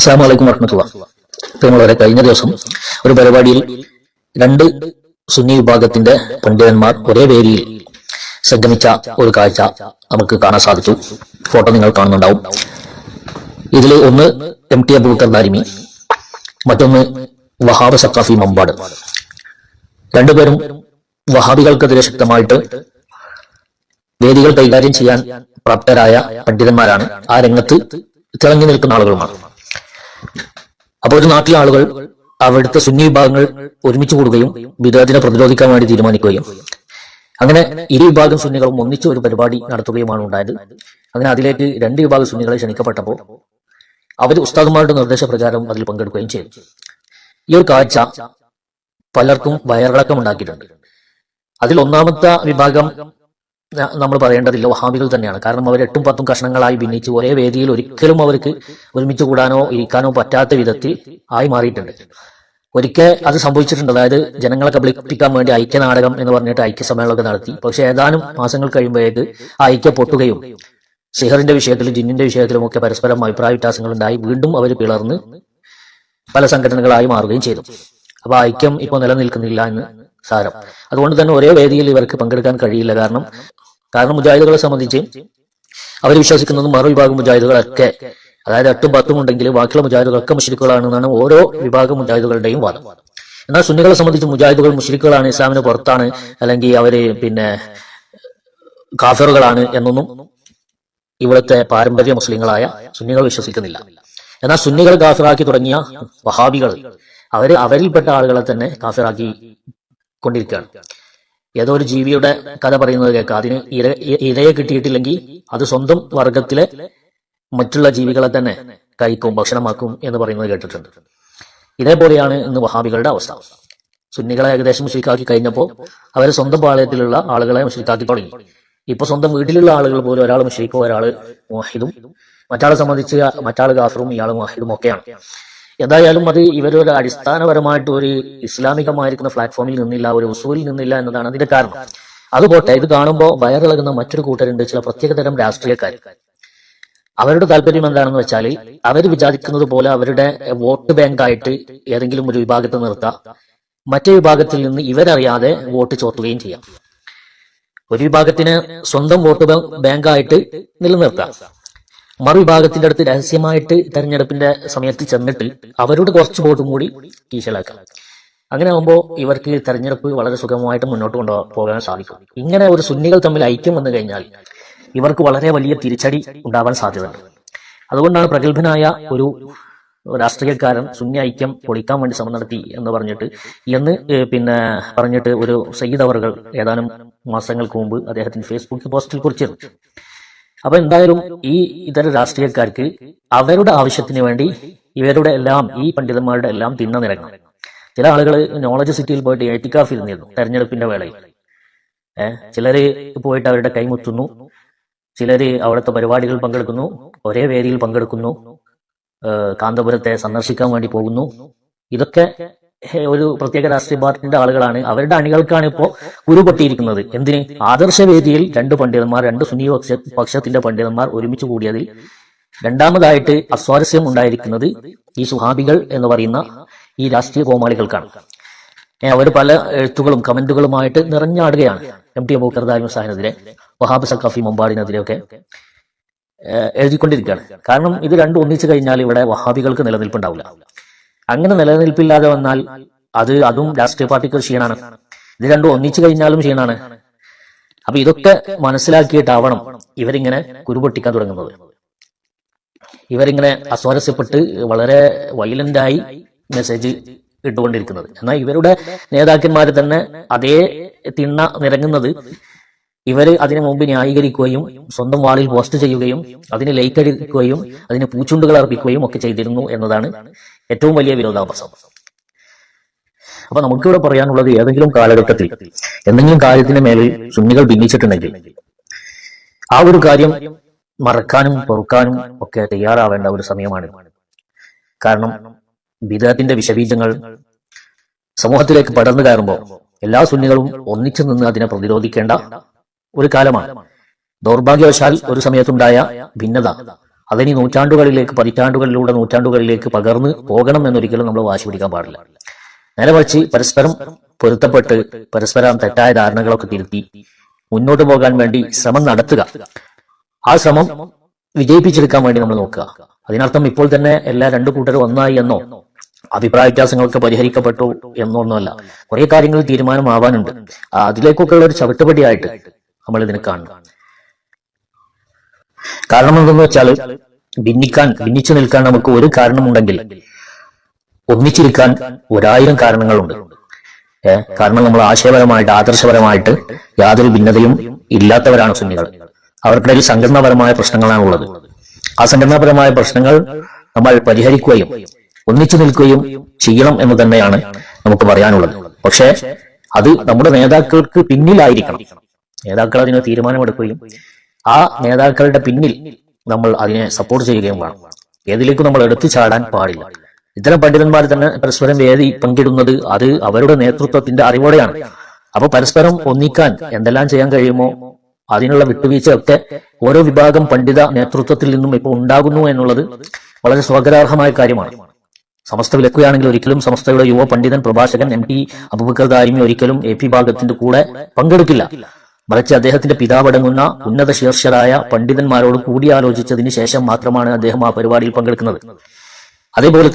അസ്സലാമു അലൈക്കും വറഹ്മത്തുള്ളാഹി. പ്രിയമുള്ളവരെ, കഴിഞ്ഞ ദിവസം ഒരു പരിപാടിയിൽ രണ്ട് സുന്നി വിഭാഗത്തിന്റെ പണ്ഡിതന്മാർ ഒരേ വേദിയിൽ സംഗമിച്ച ഒരു കാഴ്ച നമുക്ക് കാണാൻ സാധിച്ചു. ഫോട്ടോ നിങ്ങൾ കാണുന്നുണ്ടാവും. ഇതിൽ ഒന്ന് MT അബൂബക്കർ ദാരിമി, മറ്റൊന്ന് വഹാബ് സഖാഫി മമ്പാട്. രണ്ടുപേരും വഹാബികൾക്കെതിരെ ശക്തമായിട്ട് വേദികൾ കൈകാര്യം ചെയ്യാൻ പ്രാപ്തരായ പണ്ഡിതന്മാരാണ്. ആ രംഗത്ത് തിളങ്ങി നിൽക്കുന്ന ആളുകളുമാണ്. അപ്പോൾ ഒരു നാട്ടിലെ ആളുകൾ അവിടുത്തെ സുന്നി വിഭാഗങ്ങൾ ഒരുമിച്ച് കൂടുകയും ബിദ്അത്തിനെ പ്രതിരോധിക്കാൻ വേണ്ടി തീരുമാനിക്കുകയും അങ്ങനെ ഇരു വിഭാഗം സുന്നികളും ഒന്നിച്ച് ഒരു പരിപാടി നടത്തുകയുമാണ് ഉണ്ടായത്. അങ്ങനെ അതിലേക്ക് രണ്ട് വിഭാഗം സുന്നികളെ ക്ഷണിക്കപ്പെട്ടപ്പോൾ അവർ ഉസ്താദുമാരുടെ നിർദ്ദേശപ്രകാരം അതിൽ പങ്കെടുക്കുകയും ചെയ്തു. ഈ ഒരു കാഴ്ച പലർക്കും വയറിളക്കം ഉണ്ടാക്കിയിട്ടുണ്ട്. അതിൽ ഒന്നാമത്തെ വിഭാഗം നമ്മൾ പറയേണ്ടതില്ല, വഹാബികൾ തന്നെയാണ്. കാരണം അവർ 8ഉം 10ഉം കഷ്ണങ്ങളായി ഭിന്നിച്ച് ഒരേ വേദിയിൽ ഒരിക്കലും അവർക്ക് ഒരുമിച്ച് കൂടാനോ ഇരിക്കാനോ പറ്റാത്ത വിധത്തിൽ ആയി മാറിയിട്ടുണ്ട്. ഒരിക്കൽ അത് സംഭവിച്ചിട്ടുണ്ട്. അതായത് ജനങ്ങളെ കബളിപ്പിക്കാൻ വേണ്ടി ഐക്യനാടകം എന്ന് പറഞ്ഞിട്ട് ഐക്യസമ്മേളനമൊക്കെ നടത്തി. പക്ഷെ ഏതാനും മാസങ്ങൾ കഴിയുമ്പോഴേക്ക് ആ ഐക്യം പൊട്ടുകയും സിഹറിന്റെ വിഷയത്തിലും ജിന്നിന്റെ വിഷയത്തിലും ഒക്കെ പരസ്പരം അഭിപ്രായ വ്യത്യാസങ്ങൾ ഉണ്ടായി വീണ്ടും അവർ പിളർന്ന് പല സംഘടനകളായി മാറുകയും ചെയ്തു. അപ്പൊ ഐക്യം ഇപ്പോൾ നിലനിൽക്കുന്നില്ല എന്ന് സാരം. അതുകൊണ്ട് തന്നെ ഒരേ വേദിയിൽ ഇവർക്ക് പങ്കെടുക്കാൻ കഴിയില്ല. കാരണം മുജാഹിദുകളെ സംബന്ധിച്ച് അവർ വിശ്വസിക്കുന്നത് മറുവിഭാഗം മുജാഹിദുകളൊക്കെ, അതായത് 8ഉം 10ഉം ഉണ്ടെങ്കിൽ ബാക്കിയുള്ള മുജാഹിദുകളൊക്കെ മുശ്രിക്കുകളാണെന്നാണ് ഓരോ വിഭാഗം മുജാഹിദുകളുടെയും വാദം. എന്നാൽ സുന്നികളെ സംബന്ധിച്ച് മുജാഹിദുകൾ മുശ്രിക്കുകളാണ്, ഇസ്ലാമിന് പുറത്താണ്, അല്ലെങ്കിൽ അവര് കാഫിറുകളാണ് എന്നൊന്നും ഇവിടുത്തെ പാരമ്പര്യ മുസ്ലിങ്ങളായ സുന്നികൾ വിശ്വസിക്കുന്നില്ല. എന്നാൽ സുന്നികൾ കാഫിറാക്കി തുടങ്ങിയ വഹാബികൾ അവരിൽപ്പെട്ട ആളുകളെ തന്നെ കാഫിറാക്കി കൊണ്ടിരിക്കുകയാണ്. ഏതോ ഒരു ജീവിയുടെ കഥ പറയുന്നത് കേൾക്കാം. അതിന് ഇരയെ കിട്ടിയിട്ടില്ലെങ്കിൽ അത് സ്വന്തം വർഗത്തിലെ മറ്റുള്ള ജീവികളെ തന്നെ കഴിക്കും, ഭക്ഷണമാക്കും എന്ന് പറയുന്നത് കേട്ടിട്ടുണ്ട്. ഇതേപോലെയാണ് ഇന്ന് വഹാബികളുടെ അവസ്ഥ. സുന്നികളെ ഏകദേശം മുശ്രിക്കാക്കി കഴിഞ്ഞപ്പോൾ അവർ സ്വന്തം പാളയത്തിലുള്ള ആളുകളെ മുശ്രിക്കാക്കി തുടങ്ങി. ഇപ്പൊ സ്വന്തം വീട്ടിലുള്ള ആളുകൾ പോലും ഒരാൾ മുശ്രിക്കും, ഒരാൾ മുവഹിദും, മറ്റാളെ സംബന്ധിച്ച് മറ്റാൾ കാഫിറും ഇയാൾ മുവഹിദും ഒക്കെയാണ്. എന്തായാലും അത് ഇവരൊരു അടിസ്ഥാനപരമായിട്ട് ഒരു ഇസ്ലാമികമായിരിക്കുന്ന പ്ലാറ്റ്ഫോമിൽ നിന്നില്ല, ഒരു ഉസൂലിൽ നിന്നില്ല എന്നതാണ് അതിന്റെ കാരണം. അതുപോട്ടെ, ഇത് കാണുമ്പോൾ വയറിളകുന്ന മറ്റൊരു കൂട്ടരുണ്ട്, ചില പ്രത്യേകതരം രാഷ്ട്രീയക്കാർ. അവരുടെ താല്പര്യം എന്താണെന്ന് വെച്ചാൽ അവർ വിചാരിക്കുന്നത് പോലെ അവരുടെ വോട്ട് ബാങ്കായിട്ട് ഏതെങ്കിലും ഒരു വിഭാഗത്തെ നിർത്താം, മറ്റേ വിഭാഗത്തിൽ നിന്ന് ഇവരറിയാതെ വോട്ട് ചോർത്തുകയും ചെയ്യാം. ഒരു വിഭാഗത്തിന് സ്വന്തം വോട്ട് ബാങ്കായിട്ട് നിലനിർത്താം, മറുവിഭാഗത്തിന്റെ അടുത്ത് രഹസ്യമായിട്ട് തെരഞ്ഞെടുപ്പിന്റെ സമയത്ത് ചെന്നിട്ട് അവരോട് കുറച്ച് വോട്ടും കൂടി കീശലാക്കാം. അങ്ങനെ ആകുമ്പോൾ ഇവർക്ക് തെരഞ്ഞെടുപ്പ് വളരെ സുഗമമായിട്ട് മുന്നോട്ട് കൊണ്ടുപോകാൻ സാധിക്കും. ഇങ്ങനെ ഒരു സുന്നികൾ തമ്മിൽ ഐക്യം വന്നു കഴിഞ്ഞാൽ ഇവർക്ക് വളരെ വലിയ തിരിച്ചടി ഉണ്ടാവാൻ സാധ്യതയുണ്ട്. അതുകൊണ്ടാണ് പ്രഗത്ഭനായ ഒരു രാഷ്ട്രീയക്കാരൻ സുന്നി ഐക്യം പൊളിക്കാൻ വേണ്ടി ശ്രമം നടത്തി എന്ന് പറഞ്ഞിട്ട് ഒരു സയ്യിദ് അവറുകൾ ഏതാനും മാസങ്ങൾക്ക് മുമ്പ് അദ്ദേഹത്തിന്റെ ഫേസ്ബുക്ക് പോസ്റ്റിൽ കുറിച്ചിരുന്നു. അപ്പൊ എന്തായാലും ഈ ഇതര രാഷ്ട്രീയക്കാർക്ക് അവരുടെ ആവശ്യത്തിന് വേണ്ടി ഇവരുടെ എല്ലാം, ഈ പണ്ഡിതന്മാരുടെ എല്ലാം തിണ്ണ നിരങ്ങണം. ചില ആളുകൾ നോളജ് സിറ്റിയിൽ പോയിട്ട് എത്തിക്കാഫ് ഇരുന്നിരുന്നു തെരഞ്ഞെടുപ്പിന്റെ വേളയിൽ. ചിലര് പോയിട്ട് അവരുടെ കൈമുത്തുന്നു, ചിലര് അവിടുത്തെ പരിപാടികൾ പങ്കെടുക്കുന്നു, ഒരേ വേദിയിൽ പങ്കെടുക്കുന്നു, കാന്തപുരത്തെ സന്ദർശിക്കാൻ വേണ്ടി പോകുന്നു. ഇതൊക്കെ ഒരു പ്രത്യേക രാഷ്ട്രീയ പാർട്ടിന്റെ ആളുകളാണ്. അവരുടെ അണികൾക്കാണ് ഇപ്പോ കുരുപൊട്ടിയിരിക്കുന്നത്. എന്തിന്? ആദർശവേദിയിൽ രണ്ട് പണ്ഡിതന്മാർ, രണ്ട് സുന്നി പക്ഷത്തിന്റെ പണ്ഡിതന്മാർ ഒരുമിച്ച് കൂടിയതിൽ രണ്ടാമതായിട്ട് അസ്വാരസ്യം ഉണ്ടായിരിക്കുന്നത് ഈ സുഹാബികൾ എന്ന് പറയുന്ന ഈ രാഷ്ട്രീയ കോമാളികൾക്കാണ്. അവർ പല എഴുത്തുകളും കമന്റുകളുമായിട്ട് നിറഞ്ഞാടുകയാണ്. MT അബൂബക്കർ ദാരിമി സാഹിനെതിരെ, വഹാബ് സഖാഫി മമ്പാടിനെതിരെയൊക്കെ എഴുതിക്കൊണ്ടിരിക്കുകയാണ്. കാരണം ഇത് രണ്ടും ഒന്നിച്ചു കഴിഞ്ഞാൽ ഇവിടെ വഹാബികൾക്ക് നിലനിൽപ്പുണ്ടാവില്ല. അങ്ങനെ നിലനിൽപ്പില്ലാതെ വന്നാൽ അതും രാഷ്ട്രീയ പാർട്ടിക്ക് ക്ഷീണാണ്. ഇത് രണ്ടും ഒന്നിച്ചു കഴിഞ്ഞാലും ക്ഷീണാണ്. അപ്പൊ ഇതൊക്കെ മനസ്സിലാക്കിയിട്ടാവണം ഇവരിങ്ങനെ കുരുപൊട്ടിക്കാൻ തുടങ്ങുന്നത്. ഇവരിങ്ങനെ അസ്വാരസ്യപ്പെട്ട് വളരെ വയലന്റായി മെസ്സേജ് ഇട്ടുകൊണ്ടിരിക്കുന്നത്. എന്നാൽ ഇവരുടെ നേതാക്കന്മാര് തന്നെ അതേ തിണ്ണ നിരങ്ങുന്നത് ഇവര് അതിനു മുമ്പ് ന്യായീകരിക്കുകയും സ്വന്തം വാളിൽ പോസ്റ്റ് ചെയ്യുകയും അതിന് ലൈക്ക് അടിക്കുകയും അതിന് പൂച്ചുണ്ടുകൾ അർപ്പിക്കുകയും ഒക്കെ ചെയ്തിരുന്നു എന്നതാണ് ഏറ്റവും വലിയ വിരോധാഭാസം. അപ്പൊ നമുക്കിവിടെ പറയാനുള്ളത്, ഏതെങ്കിലും കാലഘട്ടത്തിൽ എന്തെങ്കിലും കാര്യത്തിന് മേലിൽ സുന്നികൾ ഭിന്നിച്ചിട്ടുണ്ടെങ്കിൽ ആ ഒരു കാര്യം മറക്കാനും പൊറുക്കാനും ഒക്കെ തയ്യാറാവേണ്ട ഒരു സമയമാണ്. കാരണം ബിദ്അത്തിന്റെ വിഷബീജങ്ങൾ സമൂഹത്തിലേക്ക് പടർന്നു കയറുമ്പോൾ എല്ലാ സുന്നികളും ഒന്നിച്ചു നിന്ന് അതിനെ പ്രതിരോധിക്കേണ്ട ഒരു കാലമാണ്. ദൗർഭാഗ്യവശാൽ ഒരു സമയത്തുണ്ടായ ഭിന്നത അതിനി നൂറ്റാണ്ടുകളിലേക്ക്, പതിറ്റാണ്ടുകളിലൂടെ നൂറ്റാണ്ടുകളിലേക്ക് പകർന്ന് പോകണം എന്നൊരിക്കലും നമ്മൾ വാശി പിടിക്കാൻ പാടില്ല. നേരെ മറിച്ച് പരസ്പരം പൊരുത്തപ്പെട്ട് പരസ്പരം തെറ്റായ ധാരണകളൊക്കെ തിരുത്തി മുന്നോട്ട് പോകാൻ വേണ്ടി ശ്രമം നടത്തുക. ആ ശ്രമം വിജയിപ്പിച്ചെടുക്കാൻ വേണ്ടി നമ്മൾ നോക്കുക. അതിനർത്ഥം ഇപ്പോൾ തന്നെ എല്ലാ രണ്ടു കൂട്ടരും ഒന്നായി എന്നോ അഭിപ്രായ വ്യത്യാസങ്ങളൊക്കെ പരിഹരിക്കപ്പെട്ടു എന്നൊന്നുമല്ല. കുറെ കാര്യങ്ങൾ തീരുമാനമാവാനുണ്ട്. അതിലേക്കൊക്കെ ഉള്ള ഒരു ചവിട്ടുപടിയായിട്ട് നമ്മൾ ഇതിനെ കാണണം. കാരണം എന്തെന്ന് വെച്ചാൽ, ഭിന്നിച്ചു നിൽക്കാൻ നമുക്ക് ഒരു കാരണമുണ്ടെങ്കിൽ ഒന്നിച്ചിരിക്കാൻ 1000 കാരണങ്ങളുണ്ട്. കാരണം നമ്മൾ ആശയപരമായിട്ട്, ആദർശപരമായിട്ട് യാതൊരു ഭിന്നതയും ഇല്ലാത്തവരാണ് സുന്നികൾ. അവർക്കിടയിൽ സംഘടനാപരമായ പ്രശ്നങ്ങളാണുള്ളത്. ആ സംഘടനാപരമായ പ്രശ്നങ്ങൾ നമ്മൾ പരിഹരിക്കുകയും ഒന്നിച്ചു നിൽക്കുകയും ചെയ്യണം എന്ന് തന്നെയാണ് നമുക്ക് പറയാനുള്ളത്. പക്ഷേ അത് നമ്മുടെ നേതാക്കൾക്ക് പിന്നിലായിരിക്കണം. നേതാക്കൾ അതിന് തീരുമാനമെടുക്കുകയും ആ നേതാക്കളുടെ പിന്നിൽ നമ്മൾ അതിനെ സപ്പോർട്ട് ചെയ്യുകയും വേണം. ഏതിലേക്കും നമ്മൾ എടുത്തു ചാടാൻ പാടില്ല. ഇത്തരം പണ്ഡിതന്മാർ തന്നെ പരസ്പരം വേദി പങ്കിടുന്നത് അത് അവരുടെ നേതൃത്വത്തിന്റെ അറിവോടെയാണ്. അപ്പൊ പരസ്പരം ഒന്നിക്കാൻ എന്തെല്ലാം ചെയ്യാൻ കഴിയുമോ അതിനുള്ള വിട്ടുവീഴ്ചയൊക്കെ ഓരോ വിഭാഗം പണ്ഡിത നേതൃത്വത്തിൽ നിന്നും ഇപ്പോൾ ഉണ്ടാകുന്നു എന്നുള്ളത് വളരെ സ്വാഗതാർഹമായ കാര്യമാണ്. സമസ്ത വിലക്കുകയാണെങ്കിൽ ഒരിക്കലും സമസ്തയുടെ യുവ പണ്ഡിതൻ പ്രഭാഷകൻ MT അബൂബക്കർ ദാരിമി ഒരിക്കലും AP ഭാഗത്തിന്റെ കൂടെ പങ്കെടുക്കില്ല. മറിച്ച് അദ്ദേഹത്തിന്റെ പിതാവടങ്ങുന്ന ഉന്നത ശീർഷരായ പണ്ഡിതന്മാരോട് കൂടിയാലോചിച്ചതിന് ശേഷം മാത്രമാണ് അദ്ദേഹം ആ പരിപാടിയിൽ പങ്കെടുക്കുന്നത്. അതേപോലെ